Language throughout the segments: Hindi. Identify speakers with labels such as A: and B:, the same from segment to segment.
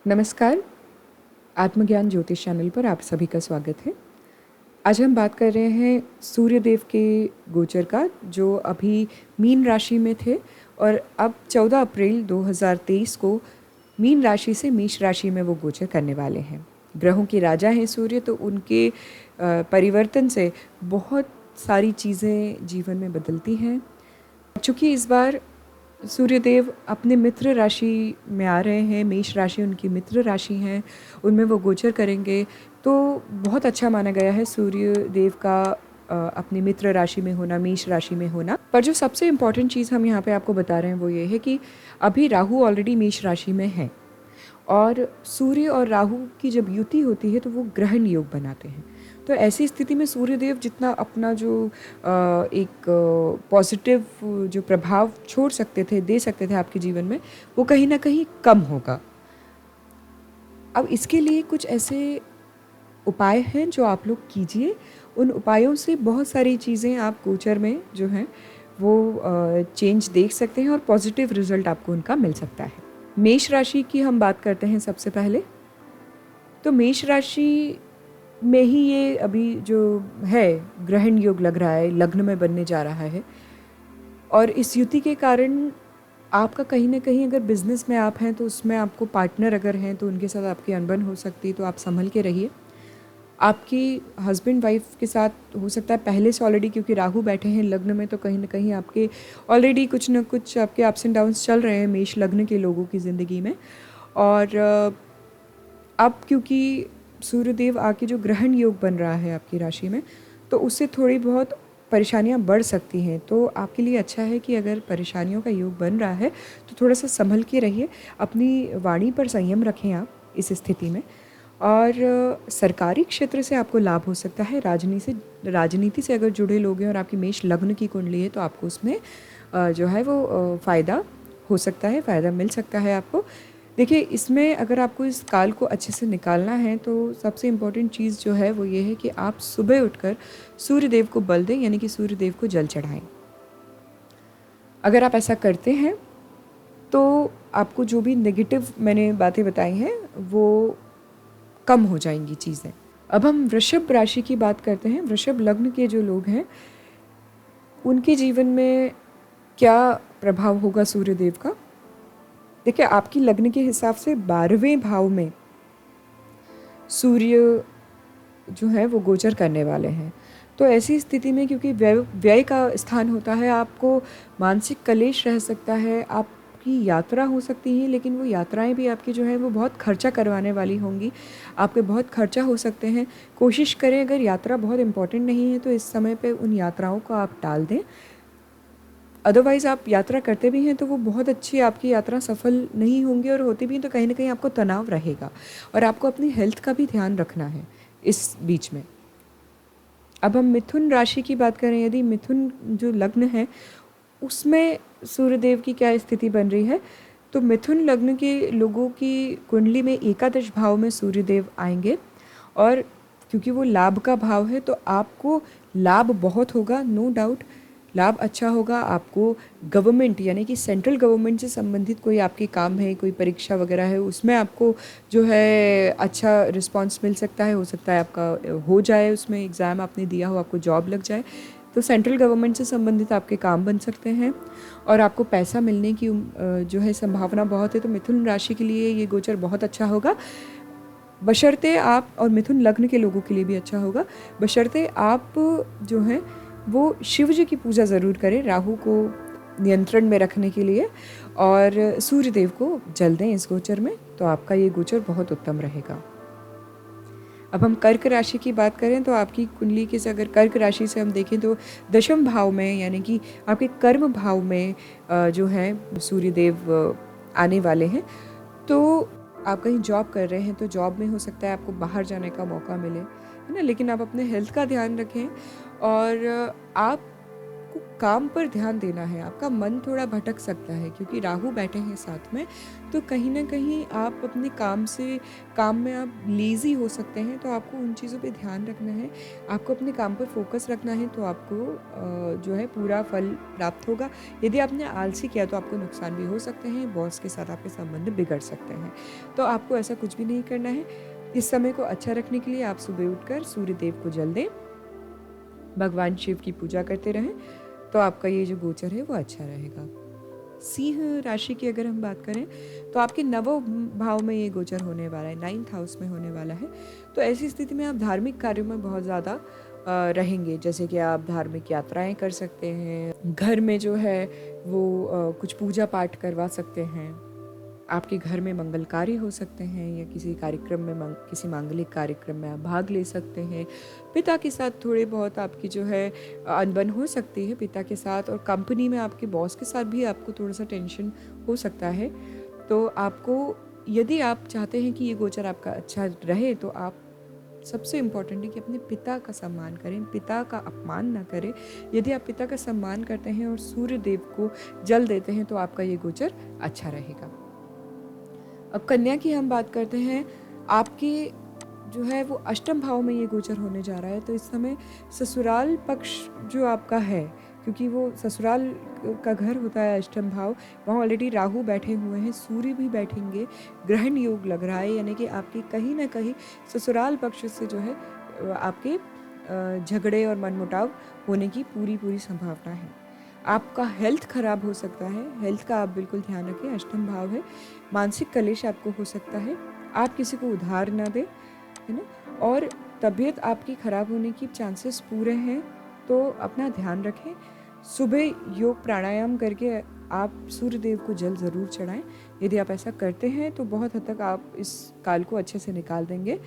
A: नमस्कार। आत्मज्ञान ज्योतिष चैनल पर आप सभी का स्वागत है। आज हम बात कर रहे हैं सूर्यदेव के गोचर का, जो अभी मीन राशि में थे और अब 14 अप्रैल 2023 को मीन राशि से मेष राशि में वो गोचर करने वाले हैं। ग्रहों के राजा हैं सूर्य, तो उनके परिवर्तन से बहुत सारी चीज़ें जीवन में बदलती हैं। चूँकि इस बार सूर्यदेव अपने मित्र राशि में आ रहे हैं, मेष राशि उनकी मित्र राशि हैं, उनमें वो गोचर करेंगे, तो बहुत अच्छा माना गया है सूर्यदेव का अपनी मित्र राशि में होना, मेष राशि में होना। पर जो सबसे इम्पॉर्टेंट चीज़ हम यहाँ पे आपको बता रहे हैं वो ये है कि अभी राहु ऑलरेडी मेष राशि में है और सूर्य और राहु की जब युति होती है तो वो ग्रहण योग बनाते हैं। तो ऐसी स्थिति में सूर्यदेव जितना अपना जो एक पॉजिटिव जो प्रभाव छोड़ सकते थे, दे सकते थे आपके जीवन में, वो कहीं ना कहीं कम होगा। अब इसके लिए कुछ ऐसे उपाय हैं जो आप लोग कीजिए। उन उपायों से बहुत सारी चीज़ें आप गोचर में जो हैं वो चेंज देख सकते हैं और पॉजिटिव रिजल्ट आपको उनका मिल सकता है। मेष राशि की हम बात करते हैं सबसे पहले। तो मेष राशि में ही ये अभी जो है ग्रहण योग लग रहा है, लग्न में बनने जा रहा है और इस युति के कारण आपका कहीं ना कहीं अगर बिजनेस में आप हैं तो उसमें आपको पार्टनर अगर हैं तो उनके साथ आपकी अनबन हो सकती है, तो आप संभल के रहिए। आपकी हस्बैंड वाइफ के साथ हो सकता है पहले से ऑलरेडी, क्योंकि राहु बैठे हैं लग्न में, तो कहीं ना कहीं आपके ऑलरेडी कुछ ना कुछ आपके अप्स एंड डाउन्स चल रहे हैं मेष लग्न के लोगों की ज़िंदगी में। और अब क्योंकि सूर्यदेव आके जो ग्रहण योग बन रहा है आपकी राशि में, तो उससे थोड़ी बहुत परेशानियां बढ़ सकती हैं। तो आपके लिए अच्छा है कि अगर परेशानियों का योग बन रहा है तो थोड़ा सा संभल के रहिए, अपनी वाणी पर संयम रखें आप इस स्थिति में। और सरकारी क्षेत्र से आपको लाभ हो सकता है। राजनीति से अगर जुड़े लोग हैं और आपकी मेष लग्न की कुंडली है तो आपको उसमें जो है वो फ़ायदा हो सकता है, फ़ायदा मिल सकता है आपको। देखिए, इसमें अगर आपको इस काल को अच्छे से निकालना है तो सबसे इम्पोर्टेंट चीज़ जो है वो ये है कि आप सुबह उठकर सूर्यदेव को बल दें, यानी कि सूर्यदेव को जल चढ़ाएं। अगर आप ऐसा करते हैं तो आपको जो भी नेगेटिव मैंने बातें बताई हैं वो कम हो जाएंगी चीज़ें। अब हम वृषभ राशि की बात करते हैं। वृषभ लग्न के जो लोग हैं उनके जीवन में क्या प्रभाव होगा सूर्यदेव का। देखिए, आपकी लग्न के हिसाब से 12वें भाव में सूर्य जो है वो गोचर करने वाले हैं। तो ऐसी स्थिति में, क्योंकि व्यय का स्थान होता है, आपको मानसिक कलेश रह सकता है, आपकी यात्रा हो सकती है, लेकिन वो यात्राएं भी आपकी जो है वो बहुत खर्चा करवाने वाली होंगी, आपके बहुत खर्चा हो सकते हैं। कोशिश करें, अगर यात्रा बहुत इम्पॉर्टेंट नहीं है तो इस समय पे उन यात्राओं को आप टाल दें। अदरवाइज़ आप यात्रा करते भी हैं तो वो बहुत अच्छी आपकी यात्रा सफल नहीं होंगी, और होती भी हैं तो कहीं ना कहीं आपको तनाव रहेगा और आपको अपनी हेल्थ का भी ध्यान रखना है इस बीच में। अब हम मिथुन राशि की बात करें। यदि मिथुन जो लग्न है उसमें सूर्यदेव की क्या स्थिति बन रही है, तो मिथुन लग्न के लोगों की कुंडली में एकादश भाव में सूर्यदेव आएंगे और क्योंकि वो लाभ का भाव है तो आपको लाभ बहुत होगा, नो डाउट लाभ अच्छा होगा। आपको गवर्नमेंट यानी कि सेंट्रल गवर्नमेंट से संबंधित कोई आपके काम है, कोई परीक्षा वगैरह है, उसमें आपको जो है अच्छा रिस्पांस मिल सकता है। हो सकता है आपका हो जाए, उसमें एग्ज़ाम आपने दिया हो, आपको जॉब लग जाए, तो सेंट्रल गवर्नमेंट से संबंधित आपके काम बन सकते हैं और आपको पैसा मिलने की जो है संभावना बहुत है। तो मिथुन राशि के लिए ये गोचर बहुत अच्छा होगा, बशर्ते आप, और मिथुन लग्न के लोगों के लिए भी अच्छा होगा, बशर्ते आप जो हैं वो शिव जी की पूजा ज़रूर करें राहु को नियंत्रण में रखने के लिए, और सूर्यदेव को जल दें इस गोचर में, तो आपका ये गोचर बहुत उत्तम रहेगा। अब हम कर्क राशि की बात करें तो आपकी कुंडली के से अगर कर्क राशि से हम देखें तो दशम भाव में, यानी कि आपके कर्म भाव में जो है सूर्यदेव आने वाले हैं। तो आप कहीं जॉब कर रहे हैं तो जॉब में हो सकता है आपको बाहर जाने का मौका मिले, है ना, लेकिन आप अपने हेल्थ का ध्यान रखें और आपको काम पर ध्यान देना है। आपका मन थोड़ा भटक सकता है क्योंकि राहु बैठे हैं साथ में, तो कहीं न कहीं आप अपने काम में आप लेज़ी हो सकते हैं, तो आपको उन चीज़ों पे ध्यान रखना है। आपको अपने काम पर फ़ोकस रखना है, तो आपको जो है पूरा फल प्राप्त होगा। यदि आपने आलसी किया तो आपको नुकसान भी हो सकते हैं, बॉस के साथ आपके संबंध बिगड़ सकते हैं। तो आपको ऐसा कुछ भी नहीं करना है। इस समय को अच्छा रखने के लिए आप सुबह उठकर सूर्य देव को जल दें, भगवान शिव की पूजा करते रहें, तो आपका ये जो गोचर है वो अच्छा रहेगा। सिंह राशि की अगर हम बात करें तो आपके नवम भाव में ये गोचर होने वाला है, 9th हाउस में होने वाला है। तो ऐसी स्थिति में आप धार्मिक कार्यों में बहुत ज़्यादा रहेंगे, जैसे कि आप धार्मिक यात्राएं कर सकते हैं, घर में जो है वो कुछ पूजा पाठ करवा सकते हैं, आपके घर में मंगल कार्य हो सकते हैं, या किसी कार्यक्रम में किसी मांगलिक कार्यक्रम में आप भाग ले सकते हैं। पिता के साथ थोड़े बहुत आपकी जो है अनबन हो सकती है पिता के साथ, और कंपनी में आपके बॉस के साथ भी आपको थोड़ा सा टेंशन हो सकता है। तो आपको, यदि आप चाहते हैं कि ये गोचर आपका अच्छा रहे, तो आप सबसे इम्पॉर्टेंट है कि अपने पिता का सम्मान करें, पिता का अपमान ना करें। यदि आप पिता का सम्मान करते हैं और सूर्य देव को जल देते हैं तो आपका ये गोचर अच्छा रहेगा। अब कन्या की हम बात करते हैं। आपके जो है वो अष्टम भाव में ये गोचर होने जा रहा है, तो इस समय ससुराल पक्ष जो आपका है, क्योंकि वो ससुराल का घर होता है अष्टम भाव, वहाँ ऑलरेडी राहु बैठे हुए हैं, सूर्य भी बैठेंगे, ग्रहण योग लग रहा है, यानी कि आपकी कहीं ना कहीं ससुराल पक्ष से जो है आपके झगड़े और मनमुटाव होने की पूरी संभावना है। आपका हेल्थ खराब हो सकता है, हेल्थ का आप बिल्कुल ध्यान रखें, अष्टम भाव है। मानसिक कलेश आपको हो सकता है, आप किसी को उधार ना दें, है ना, और तबीयत आपकी खराब होने की चांसेस पूरे हैं, तो अपना ध्यान रखें। सुबह योग प्राणायाम करके आप सूर्य देव को जल ज़रूर चढ़ाएं। यदि आप ऐसा करते हैं तो बहुत हद तक आप इस काल को अच्छे से निकाल देंगे।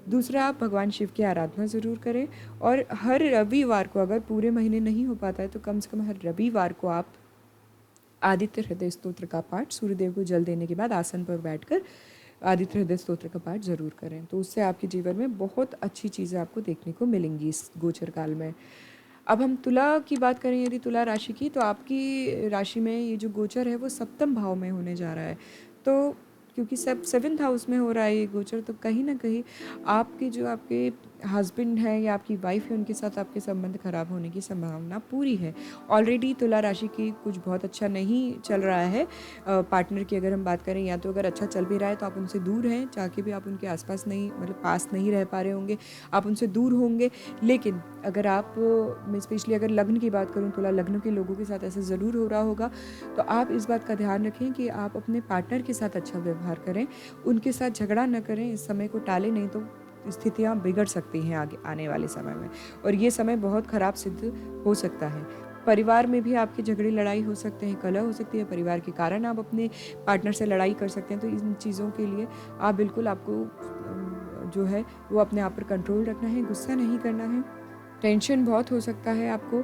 A: दूसरा, आप भगवान शिव की आराधना ज़रूर करें, और हर रविवार को, अगर पूरे महीने नहीं हो पाता है तो कम से कम हर रविवार को आप आदित्य हृदय स्तोत्र का पाठ सूर्यदेव को जल देने के बाद आसन पर बैठकर आदित्य हृदय स्तोत्र का पाठ ज़रूर करें, तो उससे आपके जीवन में बहुत अच्छी चीज़ें आपको देखने को मिलेंगी इस गोचर काल में। अब हम तुला की बात करें, यदि तुला राशि की, तो आपकी राशि में ये जो गोचर है वो सप्तम भाव में होने जा रहा है। तो क्योंकि सब 7th हाउस में हो रहा है ये गोचर, तो कहीं ना कहीं आपके जो आपके हस्बैंड हैं या आपकी वाइफ है, उनके साथ आपके संबंध खराब होने की संभावना पूरी है। ऑलरेडी तुला राशि की कुछ बहुत अच्छा नहीं चल रहा है। पार्टनर की अगर हम बात करें, या तो अगर अच्छा चल भी रहा है तो आप उनसे दूर हैं, चाह के भी आप उनके आसपास नहीं, मतलब पास नहीं रह पा रहे होंगे, आप उनसे दूर होंगे। लेकिन अगर आप, मैं स्पेशली अगर लग्न की बात करूं, तुला लग्न के लोगों के साथ ऐसा ज़रूर हो रहा होगा, तो आप इस बात का ध्यान रखें कि आप अपने पार्टनर के साथ अच्छा व्यवहार करें, उनके साथ झगड़ा न करें, इस समय को टालें, नहीं तो स्थितियाँ बिगड़ सकती हैं आगे आने वाले समय में, और ये समय बहुत ख़राब सिद्ध हो सकता है। परिवार में भी आपके झगड़े लड़ाई हो सकते हैं, कलह हो सकती है, परिवार के कारण आप अपने पार्टनर से लड़ाई कर सकते हैं। तो इन चीज़ों के लिए आप बिल्कुल, आपको जो है वो अपने आप पर कंट्रोल रखना है, गुस्सा नहीं करना है। टेंशन बहुत हो सकता है आपको,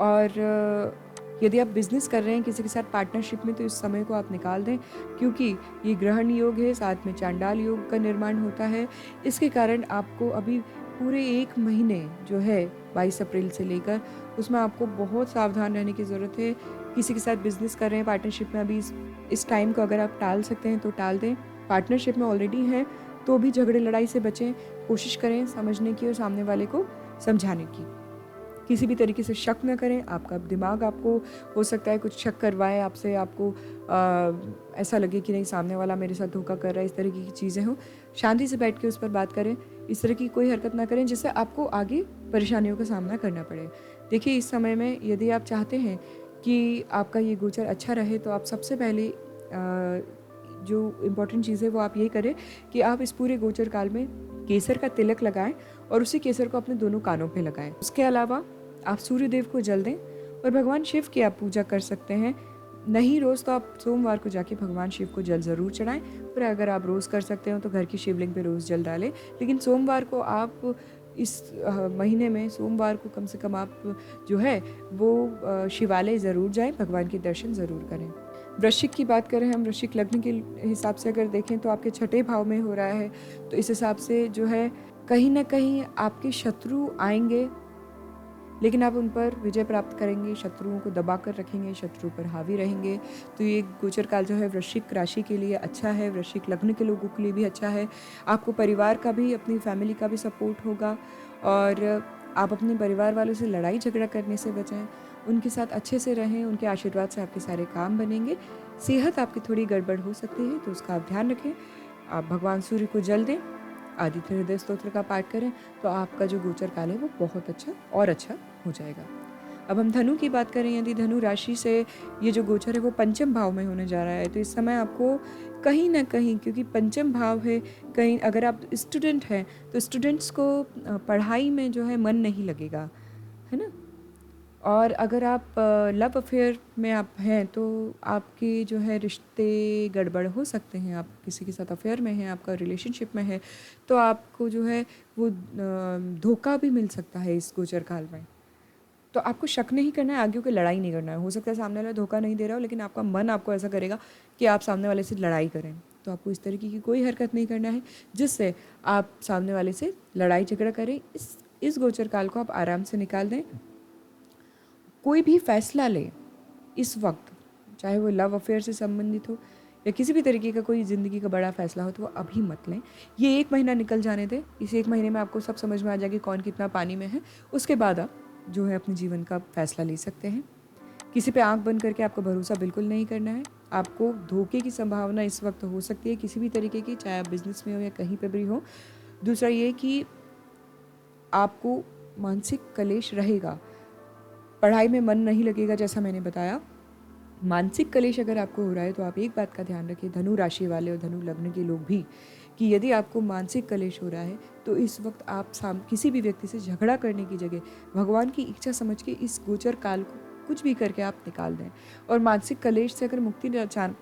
A: और यदि आप बिज़नेस कर रहे हैं किसी के साथ पार्टनरशिप में, तो इस समय को आप निकाल दें, क्योंकि ये ग्रहण योग है, साथ में चांडाल योग का निर्माण होता है। इसके कारण आपको अभी पूरे 1 महीने जो है 22 अप्रैल से लेकर, उसमें आपको बहुत सावधान रहने की ज़रूरत है। किसी के साथ बिज़नेस कर रहे हैं पार्टनरशिप में, अभी इस टाइम को अगर आप टाल सकते हैं तो टाल दें। पार्टनरशिप में ऑलरेडी हैं तो भी झगड़े लड़ाई से बचें, कोशिश करें समझने की और सामने वाले को समझाने की। किसी भी तरीके से शक न करें, आपका दिमाग आपको हो सकता है कुछ शक करवाए आपसे, आपको ऐसा लगे कि नहीं सामने वाला मेरे साथ धोखा कर रहा है, इस तरह की चीज़ें हों। शांति से बैठ के उस पर बात करें, इस तरह की कोई हरकत ना करें जिससे आपको आगे परेशानियों का सामना करना पड़े। देखिए, इस समय में यदि आप चाहते हैं कि आपका ये गोचर अच्छा रहे, तो आप सबसे पहले जो इम्पोर्टेंट चीज़ है वो आप ये करें कि आप इस पूरे गोचर काल में केसर का तिलक लगाएं, और उसी केसर को अपने दोनों कानों पे लगाएं। उसके अलावा आप सूर्य देव को जल दें, और भगवान शिव की आप पूजा कर सकते हैं। नहीं रोज़ तो आप सोमवार को जाके भगवान शिव को जल ज़रूर चढ़ाएं, पर अगर आप रोज़ कर सकते हो तो घर की शिवलिंग पे रोज़ जल डालें। लेकिन सोमवार को आप इस महीने में सोमवार को कम से कम आप जो है वो शिवालय ज़रूर जाएं, भगवान के दर्शन ज़रूर करें। वृश्चिक की बात करें हम, वृश्चिक लग्न के हिसाब से अगर देखें तो आपके 6ठे भाव में हो रहा है, तो इस हिसाब से जो है कहीं ना कहीं आपके शत्रु आएंगे, लेकिन आप उन पर विजय प्राप्त करेंगे, शत्रुओं को दबा कर रखेंगे, शत्रु पर हावी रहेंगे। तो ये गोचर काल जो है वृश्चिक राशि के लिए अच्छा है, वृश्चिक लग्न के लोगों के लिए भी अच्छा है। आपको परिवार का भी, अपनी फैमिली का भी सपोर्ट होगा और आप अपने परिवार वालों से लड़ाई झगड़ा करने से बचाएं, उनके साथ अच्छे से रहें, उनके आशीर्वाद से आपके सारे काम बनेंगे। सेहत आपकी थोड़ी गड़बड़ हो सकती है तो उसका आप ध्यान रखें। आप भगवान सूर्य को जल दें, आदित्य हृदय स्तोत्र का पाठ करें, तो आपका जो गोचर काल है वो बहुत अच्छा और अच्छा हो जाएगा। अब हम धनु की बात करें, यदि धनु राशि से ये जो गोचर है वो पंचम भाव में होने जा रहा है, तो इस समय आपको कहीं ना कहीं, क्योंकि पंचम भाव है, कहीं अगर आप स्टूडेंट हैं तो स्टूडेंट्स को पढ़ाई में जो है मन नहीं लगेगा, है ना। और अगर आप लव अफेयर में आप हैं तो आपके जो है रिश्ते गड़बड़ हो सकते हैं। आप किसी के साथ अफेयर में हैं, आपका रिलेशनशिप में है, तो आपको जो है वो धोखा भी मिल सकता है इस गोचर काल में। तो आपको शक नहीं करना है, आगे होकर लड़ाई नहीं करना है। हो सकता है सामने वाला धोखा नहीं दे रहा हो, लेकिन आपका मन आपको ऐसा करेगा कि आप सामने वाले से लड़ाई करें। तो आपको इस तरीके की कोई हरकत नहीं करना है जिससे आप सामने वाले से लड़ाई झगड़ा करें। इस गोचर काल को आप आराम से निकाल दें। कोई भी फैसला लें इस वक्त, चाहे वो लव अफेयर से संबंधित हो या किसी भी तरीके का कोई ज़िंदगी का बड़ा फैसला हो, तो वो अभी मत लें। ये 1 महीना निकल जाने दें। इस 1 महीने में आपको सब समझ में आ जाएगी कौन कितना पानी में है। उसके बाद आप जो है अपने जीवन का फैसला ले सकते हैं। किसी पे आंख बंद करके आपको भरोसा बिल्कुल नहीं करना है। आपको धोखे की संभावना इस वक्त हो सकती है किसी भी तरीके की, चाहे आप बिजनेस में हो या कहीं पर भी हो। दूसरा ये कि आपको मानसिक कलेश रहेगा, पढ़ाई में मन नहीं लगेगा, जैसा मैंने बताया। मानसिक कलेश अगर आपको हो रहा है तो आप एक बात का ध्यान रखें, धनु राशि वाले और धनु लग्न के लोग भी, कि यदि आपको मानसिक कलेश हो रहा है तो इस वक्त आप किसी भी व्यक्ति से झगड़ा करने की जगह भगवान की इच्छा समझ के इस गोचर काल को कुछ भी करके आप निकाल दें। और मानसिक कलेश से अगर मुक्ति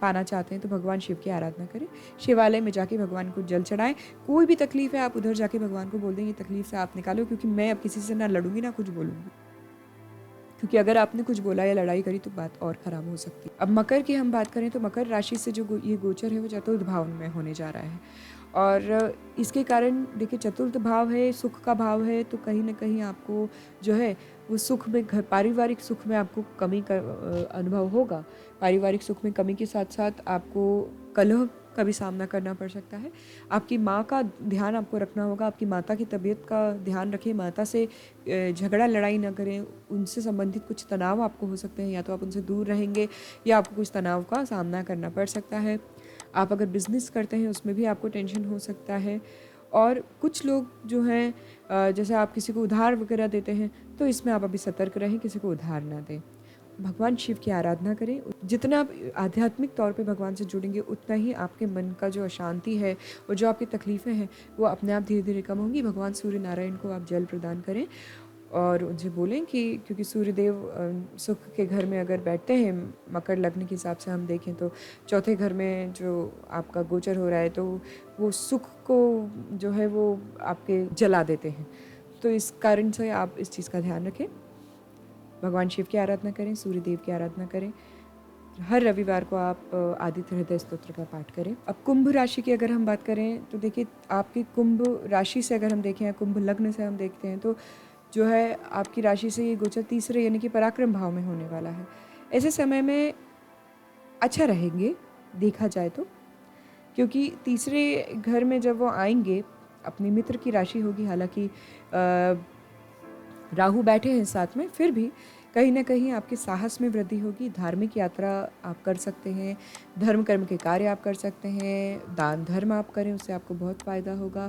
A: पाना चाहते हैं तो भगवान शिव की आराधना करें, शिवालय में जाके भगवान को जल चढ़ाएं। कोई भी तकलीफ है आप उधर जाके भगवान को बोल दें ये तकलीफ से आप निकालो, क्योंकि मैं अब किसी से ना लड़ूंगी ना कुछ बोलूँगी, क्योंकि अगर आपने कुछ बोला या लड़ाई करी तो बात और ख़राब हो सकती है। अब मकर की हम बात करें तो मकर राशि से जो ये गोचर है वो चतुर्थ भाव में होने जा रहा है। और इसके कारण देखिए, चतुर्थ भाव है, सुख का भाव है, तो कहीं ना कहीं आपको जो है वो सुख में, घर पारिवारिक सुख में आपको कमी का अनुभव होगा। पारिवारिक सुख में कमी के साथ साथ आपको कलह का भी सामना करना पड़ सकता है। आपकी माँ का ध्यान आपको रखना होगा, आपकी माता की तबीयत का ध्यान रखें, माता से झगड़ा लड़ाई ना करें। उनसे संबंधित कुछ तनाव आपको हो सकते हैं, या तो आप उनसे दूर रहेंगे या आपको कुछ तनाव का सामना करना पड़ सकता है। आप अगर बिज़नेस करते हैं उसमें भी आपको टेंशन हो सकता है। और कुछ लोग जो हैं जैसे आप किसी को उधार वगैरह देते हैं तो इसमें आप अभी सतर्क रहें, किसी को उधार ना दें। भगवान शिव की आराधना करें। जितना आप आध्यात्मिक तौर पे भगवान से जुड़ेंगे उतना ही आपके मन का जो अशांति है और जो आपकी तकलीफ़ें हैं वो अपने आप धीरे धीरे कम होंगी। भगवान सूर्य नारायण को आप जल प्रदान करें और उनसे बोलें कि, क्योंकि सूर्यदेव सुख के घर में अगर बैठते हैं, मकर लग्न के हिसाब से हम देखें तो चौथे घर में जो आपका गोचर हो रहा है तो वो सुख को जो है वो आपके जला देते हैं। तो इस कारण से आप इस चीज़ का ध्यान रखें। भगवान शिव की आराधना करें, सूर्यदेव की आराधना करें। हर रविवार को आप आदित्य हृदय स्तोत्र का पाठ करें। अब कुंभ राशि की अगर हम बात करें तो देखिए, आपकी कुंभ राशि से अगर हम देखें, कुंभ लग्न से हम देखते हैं तो जो है आपकी राशि से ये गोचर तीसरे यानी कि पराक्रम भाव में होने वाला है। ऐसे समय में अच्छा रहेंगे देखा जाए तो, क्योंकि तीसरे घर में जब वो आएंगे, अपने मित्र की राशि होगी, हालांकि राहु बैठे हैं साथ में, फिर भी कहीं ना कहीं आपके साहस में वृद्धि होगी। धार्मिक यात्रा आप कर सकते हैं, धर्म कर्म के कार्य आप कर सकते हैं, दान धर्म आप करें, उससे आपको बहुत फ़ायदा होगा,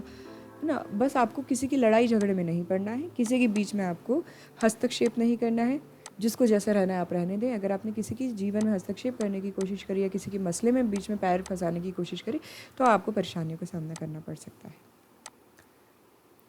A: है ना। बस आपको किसी की लड़ाई झगड़े में नहीं पड़ना है, किसी के बीच में आपको हस्तक्षेप नहीं करना है। जिसको जैसा रहना है आप रहने दें। अगर आपने किसी की जीवन में हस्तक्षेप करने की कोशिश करी या किसी के मसले में बीच में पैर फंसाने की कोशिश करी तो आपको परेशानियों का सामना करना पड़ सकता है।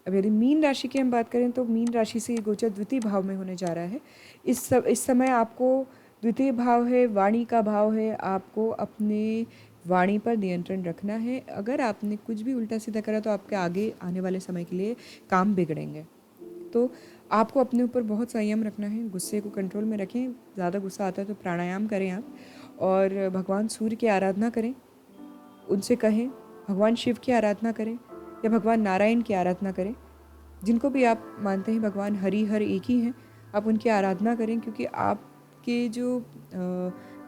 A: अब यदि मीन राशि की हम बात करें तो मीन राशि से ये गोचर द्वितीय भाव में होने जा रहा है। इस समय आपको द्वितीय भाव है, वाणी का भाव है, आपको अपने वाणी पर नियंत्रण रखना है। अगर आपने कुछ भी उल्टा सीधा करा तो आपके आगे आने वाले समय के लिए काम बिगड़ेंगे। तो आपको अपने ऊपर बहुत संयम रखना है, गुस्से को कंट्रोल में रखें। ज़्यादा गुस्सा आता है तो प्राणायाम करें आप, और भगवान सूर्य की आराधना करें। उनसे कहें भगवान शिव की आराधना करें या भगवान नारायण की आराधना करें। जिनको भी आप मानते हैं, भगवान हरि हर एक ही हैं, आप उनकी आराधना करें, क्योंकि आपके जो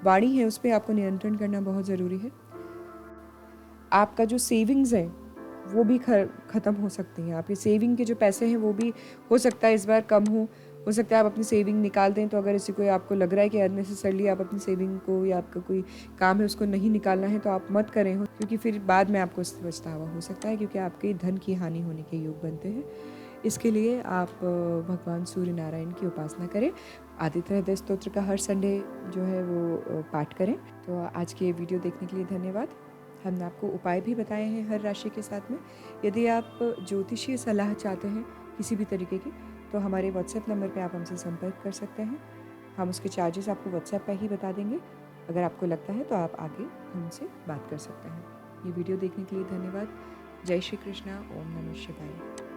A: वाणी है उस पे आपको नियंत्रण करना बहुत ज़रूरी है। आपका जो सेविंग्स है वो भी ख़त्म हो सकती हैं। आपके सेविंग के जो पैसे हैं वो भी हो सकता है इस बार कम हो सकता है आप अपनी सेविंग निकाल दें। तो अगर ऐसे कोई आपको लग रहा है कि अननेसेसरली आप अपनी सेविंग को, या आपका कोई काम है उसको नहीं निकालना है, तो आप मत करें हो, क्योंकि फिर बाद में आपको पछतावा हो सकता है, क्योंकि आपके धन की हानि होने के योग बनते हैं। इसके लिए आप भगवान सूर्य नारायण की उपासना करें। आदित्य हृदय स्तोत्र का हर संडे जो है वो पाठ करें। तो आज की ये वीडियो देखने के लिए धन्यवाद। हमने आपको उपाय भी बताए हैं हर राशि के साथ में। यदि आप ज्योतिषीय सलाह चाहते हैं किसी भी तरीके की, तो हमारे व्हाट्सएप नंबर पे आप हमसे संपर्क कर सकते हैं। हम उसके चार्जेस आपको व्हाट्सएप पर ही बता देंगे। अगर आपको लगता है तो आप आगे हमसे बात कर सकते हैं। ये वीडियो देखने के लिए धन्यवाद। जय श्री कृष्णा। ओम नमः शिवाय।